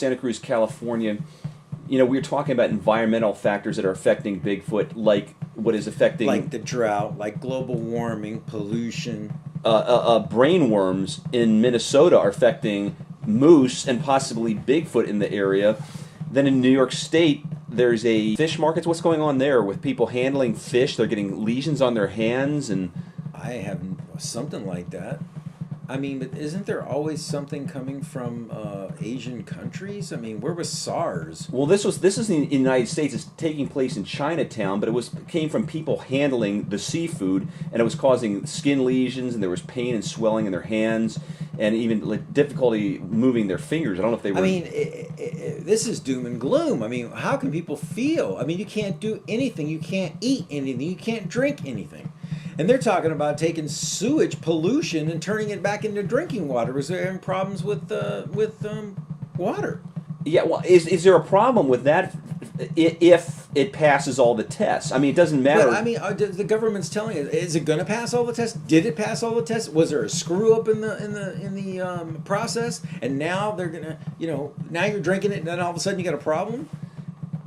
Santa Cruz, California, you know, we were talking about environmental factors that are affecting Bigfoot, like what is affecting... Like the drought, like global warming, pollution. Brain worms in Minnesota are affecting moose and possibly Bigfoot in the area. Then in New York State, there's a fish market. What's going on there with people handling fish? They're getting lesions on their hands and... I have something like that. I mean, but isn't there always something coming from Asian countries? I mean, where was SARS? Well, this is in the United States. It's taking place in Chinatown, but it came from people handling the seafood, and it was causing skin lesions, and there was pain and swelling in their hands, and even like, difficulty moving their fingers. I don't know if they were... I mean, this is doom and gloom. I mean, how can people feel? I mean, you can't do anything. You can't eat anything. You can't drink anything. And they're talking about taking sewage pollution and turning it back into drinking water because they're having problems with water. Yeah, well, is there a problem with that if it passes all the tests? I mean, it doesn't matter. But, I mean, the government's telling us, is it going to pass all the tests? Did it pass all the tests? Was there a screw up in the process? And now they're gonna, now you're drinking it, and then all of a sudden you got a problem.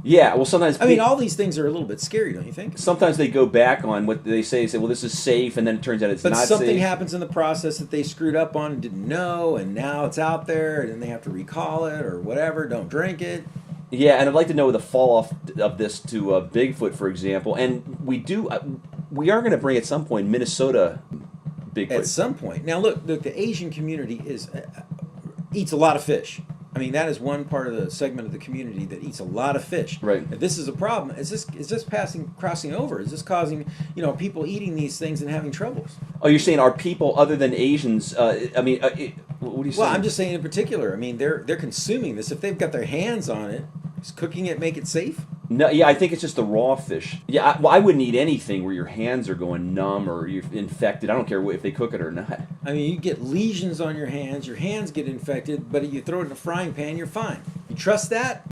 Yeah, well, sometimes... I mean, all these things are a little bit scary, don't you think? Sometimes they go back on what they say, well, this is safe, and then it turns out it's not safe. But something happens in the process that they screwed up on and didn't know, and now it's out there, and then they have to recall it or whatever, don't drink it. Yeah, and I'd like to know the fall-off of this to Bigfoot, for example. And we are going to bring at some point Minnesota Bigfoot. At some point. Now, look, the Asian community eats a lot of fish. I mean, that is one part of the segment of the community that eats a lot of fish. Right. If this is a problem, is this crossing over? Is this causing, people eating these things and having troubles? Oh, you're saying are people other than Asians? What are you saying? Well, I'm just saying in particular. I mean, they're consuming this. If they've got their hands on it, is cooking it make it safe? No, yeah, I think it's just the raw fish. Yeah, I wouldn't eat anything where your hands are going numb or you're infected. I don't care if they cook it or not. I mean, you get lesions on your hands get infected, but if you throw it in a frying pan, you're fine. You trust that?